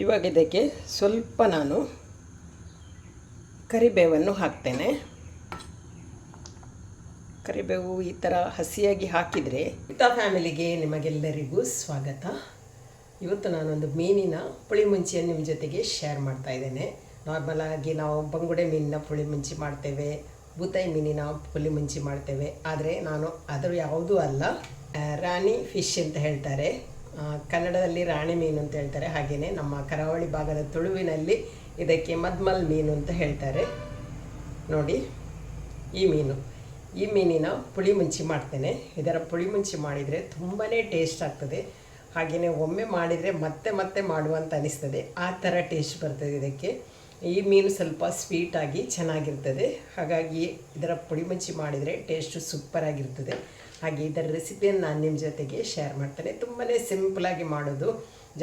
ಇವಾಗ ಇದಕ್ಕೆ ಸ್ವಲ್ಪ ನಾನು ಕರಿಬೇವನ್ನು ಹಾಕ್ತೇನೆ. ಕರಿಬೇವು ಈ ಥರ ಹಸಿಯಾಗಿ ಹಾಕಿದರೆ ಮಿತಾ ಫ್ಯಾಮಿಲಿಗೆ ನಿಮಗೆಲ್ಲರಿಗೂ ಸ್ವಾಗತ. ಇವತ್ತು ನಾನೊಂದು ಮೀನಿನ ಪುಳಿಮುಂಚಿಯನ್ನು ನಿಮ್ಮ ಜೊತೆಗೆ ಶೇರ್ ಮಾಡ್ತಾ ಇದ್ದೇನೆ. ನಾರ್ಮಲಾಗಿ ನಾವು ಬಂಗುಡೆ ಮೀನಿನ ಪುಳಿಮುಂಚಿ ಮಾಡ್ತೇವೆ, ಬೂತಾಯಿ ಮೀನಿನ ಪುಳಿಮುಂಚಿ ಮಾಡ್ತೇವೆ. ಆದರೆ ನಾನು ಅದರ ಯಾವುದೂ ಅಲ್ಲ, ರಾಣಿ ಫಿಶ್ ಅಂತ ಹೇಳ್ತಾರೆ, ಕನ್ನಡದಲ್ಲಿ ರಾಣಿ ಮೀನು ಅಂತ ಹೇಳ್ತಾರೆ. ಹಾಗೆಯೇ ನಮ್ಮ ಕರಾವಳಿ ಭಾಗದ ತುಳುವಿನಲ್ಲಿ ಇದಕ್ಕೆ ಮದ್ಮಲ್ ಮೀನು ಅಂತ ಹೇಳ್ತಾರೆ. ನೋಡಿ, ಈ ಮೀನಿನ ಪುಳಿಮುಂಚಿ ಮಾಡ್ತೇನೆ. ಇದರ ಪುಳಿಮುಂಚಿ ಮಾಡಿದರೆ ತುಂಬಾ ಟೇಸ್ಟ್ ಆಗ್ತದೆ. ಹಾಗೆಯೇ ಒಮ್ಮೆ ಮಾಡಿದರೆ ಮತ್ತೆ ಮತ್ತೆ ಮಾಡುವಂತ ಅನಿಸ್ತದೆ, ಆ ಥರ ಟೇಸ್ಟ್ ಬರ್ತದೆ ಇದಕ್ಕೆ. ಈ ಮೀನು ಸ್ವಲ್ಪ ಸ್ವೀಟಾಗಿ ಚೆನ್ನಾಗಿರ್ತದೆ. ಹಾಗಾಗಿ ಇದರ ಪುಳಿಮುಂಚಿ ಮಾಡಿದರೆ ಟೇಸ್ಟು ಸೂಪರಾಗಿರ್ತದೆ. ಹಾಗೆ ಇದರ ರೆಸಿಪಿಯನ್ನು ನಾನು ನಿಮ್ಮ ಜೊತೆಗೆ ಶೇರ್ ಮಾಡ್ತೇನೆ. ತುಂಬಾ ಸಿಂಪಲಾಗಿ ಮಾಡೋದು,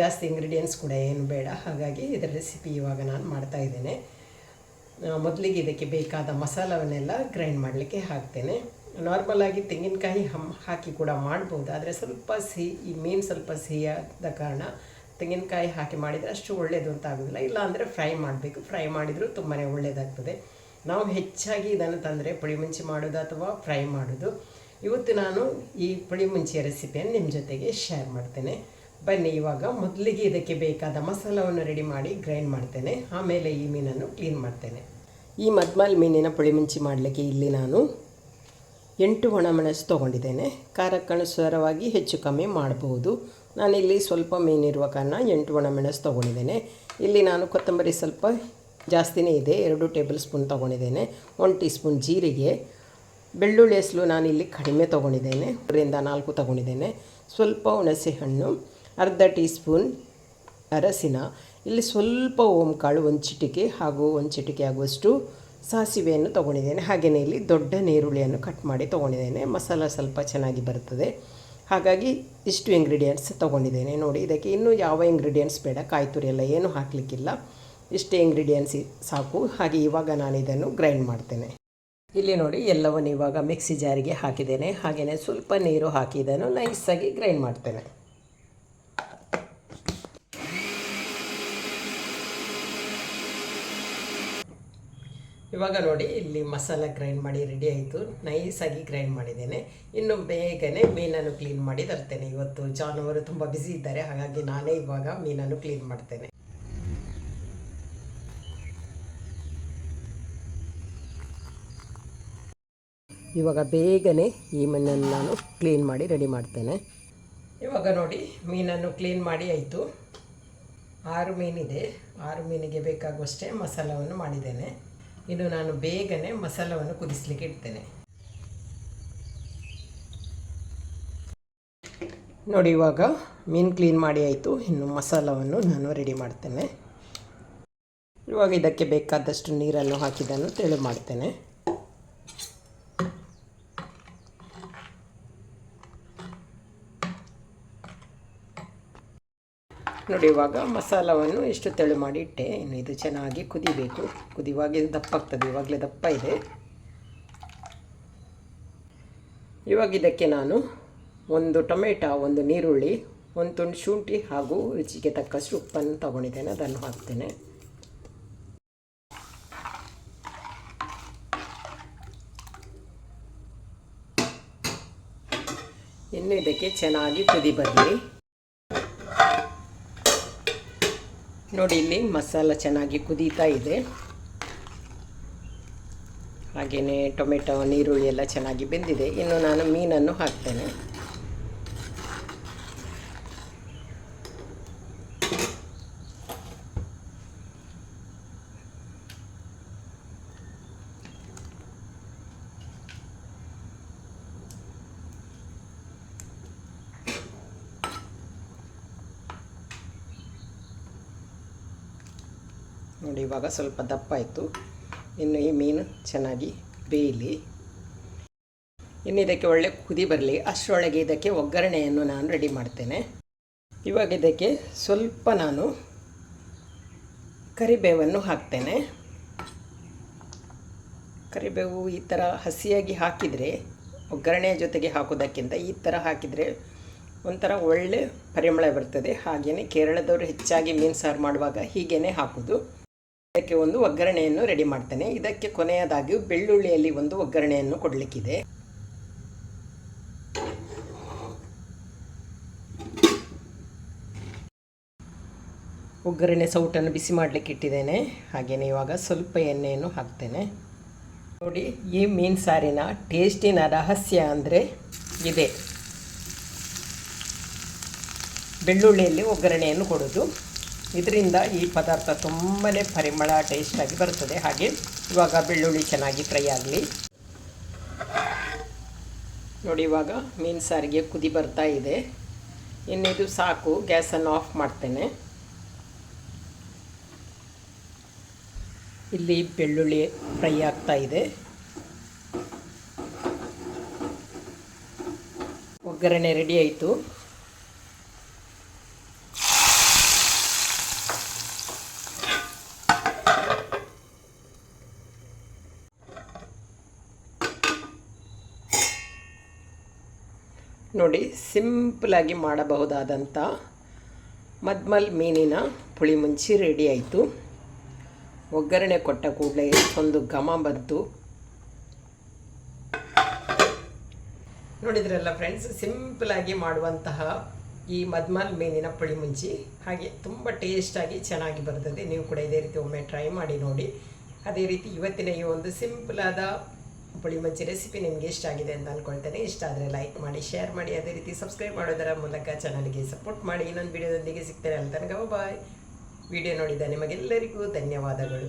ಜಾಸ್ತಿ ಇಂಗ್ರೀಡಿಯೆಂಟ್ಸ್ ಕೂಡ ಏನು ಬೇಡ. ಹಾಗಾಗಿ ಇದರ ರೆಸಿಪಿ ಇವಾಗ ನಾನು ಮಾಡ್ತಾಯಿದ್ದೇನೆ. ಮೊದಲಿಗೆ ಇದಕ್ಕೆ ಬೇಕಾದ ಮಸಾಲವನ್ನೆಲ್ಲ ಗ್ರೈಂಡ್ ಮಾಡಲಿಕ್ಕೆ ಹಾಕ್ತೇನೆ. ನಾರ್ಮಲಾಗಿ ತೆಂಗಿನಕಾಯಿ ಹಾಕಿ ಕೂಡ ಮಾಡ್ಬೋದು, ಆದರೆ ಸ್ವಲ್ಪ ಈ ಮೀನು ಸ್ವಲ್ಪ ಸಿಹಿಯಾದ ಕಾರಣ ತೆಂಗಿನಕಾಯಿ ಹಾಕಿ ಮಾಡಿದರೆ ಅಷ್ಟು ಒಳ್ಳೆಯದು ಅಂತ ಆಗೋದಿಲ್ಲ. ಇಲ್ಲಾಂದರೆ ಫ್ರೈ ಮಾಡಬೇಕು, ಫ್ರೈ ಮಾಡಿದರೂ ತುಂಬಾ ಒಳ್ಳೆಯದಾಗ್ತದೆ. ನಾವು ಹೆಚ್ಚಾಗಿ ಇದನ್ನು ತಂದರೆ ಪುಳಿಮುಂಚಿ ಮಾಡೋದು ಅಥವಾ ಫ್ರೈ ಮಾಡೋದು. ಇವತ್ತು ನಾನು ಈ ಪುಳಿಮುಂಚಿಯ ರೆಸಿಪಿಯನ್ನು ನಿಮ್ಮ ಜೊತೆಗೆ ಶೇರ್ ಮಾಡ್ತೇನೆ. ಬನ್ನಿ, ಇವಾಗ ಮೊದಲಿಗೆ ಇದಕ್ಕೆ ಬೇಕಾದ ಮಸಾಲವನ್ನು ರೆಡಿ ಮಾಡಿ ಗ್ರೈಂಡ್ ಮಾಡ್ತೇನೆ. ಆಮೇಲೆ ಈ ಮೀನನ್ನು ಕ್ಲೀನ್ ಮಾಡ್ತೇನೆ. ಈ ಮದ್ಮಲ್ ಮೀನಿನ ಪುಳಿಮುಂಚಿ ಮಾಡಲಿಕ್ಕೆ ಇಲ್ಲಿ ನಾನು 8 ಒಣಮೆಣಸು ತೊಗೊಂಡಿದ್ದೇನೆ. ಖಾರಕ್ಕನುಸಾರವಾಗಿ ಹೆಚ್ಚು ಕಮ್ಮಿ ಮಾಡಬಹುದು. ನಾನಿಲ್ಲಿ ಸ್ವಲ್ಪ ಮೀನಿರುವ ಕಾರಣ 8 ಒಣಮೆಣಸು ತೊಗೊಂಡಿದ್ದೇನೆ. ಇಲ್ಲಿ ನಾನು ಕೊತ್ತಂಬರಿ ಸ್ವಲ್ಪ ಜಾಸ್ತಿನೇ ಇದೆ, 2 ಟೇಬಲ್ ಸ್ಪೂನ್ ತೊಗೊಂಡಿದ್ದೇನೆ. 1 ಟೀ ಸ್ಪೂನ್ ಜೀರಿಗೆ, ಬೆಳ್ಳುಳ್ಳಿ ಹೆಸಲು ನಾನಿಲ್ಲಿ ಕಡಿಮೆ ತೊಗೊಂಡಿದ್ದೇನೆ, 3-4 ತೊಗೊಂಡಿದ್ದೇನೆ. ಸ್ವಲ್ಪ ಹುಣಸೆ ಹಣ್ಣು, ಅರ್ಧ ಟೀ ಸ್ಪೂನ್ ಅರಸಿನ, ಇಲ್ಲಿ ಸ್ವಲ್ಪ ಓಂಕಾಳು 1 ಚಿಟಿಕೆ ಹಾಗೂ 1 ಚಿಟಿಕೆ ಆಗುವಷ್ಟು ಸಾಸಿವೆಯನ್ನು ತೊಗೊಂಡಿದ್ದೇನೆ. ಹಾಗೆಯೇ ಇಲ್ಲಿ ದೊಡ್ಡ ನೀರುಳ್ಳಿಯನ್ನು ಕಟ್ ಮಾಡಿ ತೊಗೊಂಡಿದ್ದೇನೆ. ಮಸಾಲ ಸ್ವಲ್ಪ ಚೆನ್ನಾಗಿ ಬರ್ತದೆ, ಹಾಗಾಗಿ ಇಷ್ಟು ಇಂಗ್ರೀಡಿಯೆಂಟ್ಸ್ ತೊಗೊಂಡಿದ್ದೇನೆ. ನೋಡಿ, ಇದಕ್ಕೆ ಇನ್ನೂ ಯಾವ ಇಂಗ್ರೀಡಿಯೆಂಟ್ಸ್ ಬೇಡ, ಕಾಯಿ ತುರಿ ಎಲ್ಲ ಏನು ಹಾಕಲಿಕ್ಕಿಲ್ಲ, ಇಷ್ಟೇ ಇಂಗ್ರೀಡಿಯೆಂಟ್ಸ್ ಸಾಕು. ಹಾಗೆ ಇವಾಗ ನಾನು ಇದನ್ನು ಗ್ರೈಂಡ್ ಮಾಡ್ತೇನೆ. ಇಲ್ಲಿ ನೋಡಿ, ಎಲ್ಲವನ್ನು ಇವಾಗ ಮಿಕ್ಸಿ ಜಾರಿಗೆ ಹಾಕಿದ್ದೇನೆ. ಹಾಗೆಯೇ ಸ್ವಲ್ಪ ನೀರು ಹಾಕಿ ಇದನ್ನು ನೈಸಾಗಿ ಗ್ರೈಂಡ್ ಮಾಡ್ತೇನೆ. ಇವಾಗ ನೋಡಿ, ಇಲ್ಲಿ ಮಸಾಲ ಗ್ರೈಂಡ್ ಮಾಡಿ ರೆಡಿ ಆಯಿತು. ನೈಸಾಗಿ ಗ್ರೈಂಡ್ ಮಾಡಿದ್ದೇನೆ. ಇನ್ನು ಬೇಗನೆ ಮೀನನ್ನು ಕ್ಲೀನ್ ಮಾಡಿ ತರ್ತೇನೆ. ಇವತ್ತು ಜಾನುವಾರು ತುಂಬ ಬ್ಯುಸಿ ಇದ್ದಾರೆ, ಹಾಗಾಗಿ ನಾನೇ ಇವಾಗ ಮೀನನ್ನು ಕ್ಲೀನ್ ಮಾಡ್ತೇನೆ. ಇವಾಗ ಬೇಗನೆ ಈ ಮೀನನ್ನು ನಾನು ಕ್ಲೀನ್ ಮಾಡಿ ರೆಡಿ ಮಾಡ್ತೇನೆ. ಇವಾಗ ನೋಡಿ, ಮೀನನ್ನು ಕ್ಲೀನ್ ಮಾಡಿ ಆಯಿತು. 6 ಮೀನಿದೆ. 6 ಮೀನಿಗೆ ಬೇಕಾಗುವಷ್ಟೇ ಮಸಾಲವನ್ನು ಮಾಡಿದ್ದೇನೆ. ಇನ್ನು ನಾನು ಬೇಗನೆ ಮಸಾಲವನ್ನು ಕುದಿಸಲಿಕ್ಕೆ ಇಡ್ತೇನೆ. ನೋಡಿ, ಇವಾಗ ಮೀನು ಕ್ಲೀನ್ ಮಾಡಿ ಆಯಿತು. ಇನ್ನು ಮಸಾಲವನ್ನು ನಾನು ರೆಡಿ ಮಾಡ್ತೇನೆ. ಇವಾಗ ಇದಕ್ಕೆ ಬೇಕಾದಷ್ಟು ನೀರನ್ನು ಹಾಕಿದ್ದನ್ನು ತೆಳು ಮಾಡ್ತೇನೆ. ನೋಡಿ, ಇವಾಗ ಮಸಾಲವನ್ನು ಇಷ್ಟು ತೆಳು ಮಾಡಿ ಇಟ್ಟೆ. ಇನ್ನು ಇದು ಚೆನ್ನಾಗಿ ಕುದಿಬೇಕು. ಕುದಿಯುವಾಗ ಇದು ದಪ್ಪ ಆಗ್ತದೆ, ಇವಾಗಲೇ ದಪ್ಪ ಇದೆ. ಇವಾಗ ಇದಕ್ಕೆ ನಾನು 1 ಟೊಮೆಟೊ, 1 ನೀರುಳ್ಳಿ, 1 ತುಂಡು ಶುಂಠಿ ಹಾಗೂ ರುಚಿಗೆ ತಕ್ಕಷ್ಟು ಉಪ್ಪನ್ನು ತಗೊಂಡಿದ್ದೇನೆ, ಅದನ್ನು ಹಾಕ್ತೇನೆ. ಇನ್ನು ಇದಕ್ಕೆ ಚೆನ್ನಾಗಿ ಕುದಿ ಬರಲಿ. ನೋಡಿ, ಇಲ್ಲಿ ಮಸಾಲ ಚೆನ್ನಾಗಿ ಕುದೀತಾ ಇದೆ. ಹಾಗೆಯೇ ಟೊಮೆಟೊ, ನೀರುಳ್ಳಿ ಎಲ್ಲ ಚೆನ್ನಾಗಿ ಬೆಂದಿದೆ. ಇನ್ನು ನಾನು ಮೀನನ್ನು ಹಾಕ್ತೇನೆ. ನೋಡಿ, ಇವಾಗ ಸ್ವಲ್ಪ ದಪ್ಪ ಆಯಿತು. ಇನ್ನು ಈ ಮೀನು ಚೆನ್ನಾಗಿ ಬೇಯಲಿ. ಇನ್ನು ಇದಕ್ಕೆ ಒಳ್ಳೆ ಕುದಿ ಬರಲಿ. ಅಷ್ಟರೊಳಗೆ ಇದಕ್ಕೆ ಒಗ್ಗರಣೆಯನ್ನು ನಾನು ರೆಡಿ ಮಾಡ್ತೇನೆ. ಇವಾಗ ಇದಕ್ಕೆ ಸ್ವಲ್ಪ ನಾನು ಕರಿಬೇವನ್ನು ಹಾಕ್ತೇನೆ. ಕರಿಬೇವು ಈ ಥರ ಹಸಿಯಾಗಿ ಹಾಕಿದರೆ, ಒಗ್ಗರಣೆಯ ಜೊತೆಗೆ ಹಾಕೋದಕ್ಕಿಂತ ಈ ಥರ ಹಾಕಿದರೆ ಒಂಥರ ಒಳ್ಳೆ ಪರಿಮಳ ಬರ್ತದೆ. ಹಾಗೆಯೇ ಕೇರಳದವರು ಹೆಚ್ಚಾಗಿ ಮೀನು ಸಾರು ಮಾಡುವಾಗ ಹೀಗೇ ಹಾಕೋದು. ಇದಕ್ಕೆ ಒಂದು ಒಗ್ಗರಣೆಯನ್ನು ರೆಡಿ ಮಾಡ್ತೇನೆ. ಇದಕ್ಕೆ ಕೊನೆಯದಾಗಿ ಬೆಳ್ಳುಳ್ಳಿಯಲ್ಲಿ ಒಂದು ಒಗ್ಗರಣೆಯನ್ನು ಕೊಡಲಿಕ್ಕಿದೆ. ಒಗ್ಗರಣೆ ಸೌಟನ್ನು ಬಿಸಿ ಮಾಡಲಿಕ್ಕೆ ಇಟ್ಟಿದ್ದೇನೆ. ಹಾಗೆಯೇ ಇವಾಗ ಸ್ವಲ್ಪ ಎಣ್ಣೆಯನ್ನು ಹಾಕ್ತೇನೆ. ನೋಡಿ, ಈ ಮೀನು ಸಾರಿನ ಟೇಸ್ಟಿನ ರಹಸ್ಯ ಅಂದರೆ ಇದೆ, ಬೆಳ್ಳುಳ್ಳಿಯಲ್ಲಿ ಒಗ್ಗರಣೆಯನ್ನು ಕೊಡೋದು. ಇದರಿಂದ ಈ ಪದಾರ್ಥ ತುಂಬಾ ಪರಿಮಳ ಟೇಸ್ಟಾಗಿ ಬರುತ್ತದೆ. ಹಾಗೆ ಇವಾಗ ಬೆಳ್ಳುಳ್ಳಿ ಚೆನ್ನಾಗಿ ಫ್ರೈ ಆಗಲಿ. ನೋಡಿ, ಇವಾಗ ಮೀನು ಸಾರಿಗೆ ಕುದಿ ಬರ್ತಾ ಇದೆ. ಇನ್ನಿದು ಸಾಕು, ಗ್ಯಾಸನ್ನು ಆಫ್ ಮಾಡ್ತೇನೆ. ಇಲ್ಲಿ ಬೆಳ್ಳುಳ್ಳಿ ಫ್ರೈ ಆಗ್ತಾ ಇದೆ. ಒಗ್ಗರಣೆ ರೆಡಿ ಆಯಿತು. ನೋಡಿ, ಸಿಂಪಲಾಗಿ ಮಾಡಬಹುದಾದಂಥ ಮದ್ಮಲ್ ಮೀನಿನ ಪುಳಿಮುಂಚಿ ರೆಡಿ ಆಯಿತು. ಒಗ್ಗರಣೆ ಕೊಟ್ಟ ಕೂಡಲೇ ಒಂದು ಘಮ ಬಂತು. ನೋಡಿದ್ರಲ್ಲ ಫ್ರೆಂಡ್ಸ್, ಸಿಂಪಲಾಗಿ ಮಾಡುವಂತಹ ಈ ಮದ್ಮಲ್ ಮೀನಿನ ಪುಳಿಮುಂಚಿ ಹಾಗೆ ತುಂಬ ಟೇಸ್ಟಾಗಿ ಚೆನ್ನಾಗಿ ಬರ್ತದೆ. ನೀವು ಕೂಡ ಇದೇ ರೀತಿ ಒಮ್ಮೆ ಟ್ರೈ ಮಾಡಿ ನೋಡಿ. ಅದೇ ರೀತಿ ಇವತ್ತಿನ ಈ ಒಂದು ಸಿಂಪಲಾದ ಪುಳಿಮುಂಚಿ ರೆಸಿಪಿ ನಿಮಗೆ ಇಷ್ಟ ಆಗಿದೆ ಅಂತ ಅಂದ್ಕೊಳ್ತೇನೆ. ಇಷ್ಟ ಆದರೆ ಲೈಕ್ ಮಾಡಿ, ಶೇರ್ ಮಾಡಿ, ಅದೇ ರೀತಿ ಸಬ್ಸ್ಕ್ರೈಬ್ ಮಾಡೋದರ ಮೂಲಕ ಚಾನಲ್ಗೆ ಸಪೋರ್ಟ್ ಮಾಡಿ. ಇನ್ನೊಂದು ವಿಡಿಯೋದೊಂದಿಗೆ ಸಿಗ್ತೇನೆ. ಅಲ್ಲಿ ತನಕ ಬಾಯ್. ವಿಡಿಯೋ ನೋಡಿದ ನಿಮಗೆಲ್ಲರಿಗೂ ಧನ್ಯವಾದಗಳು.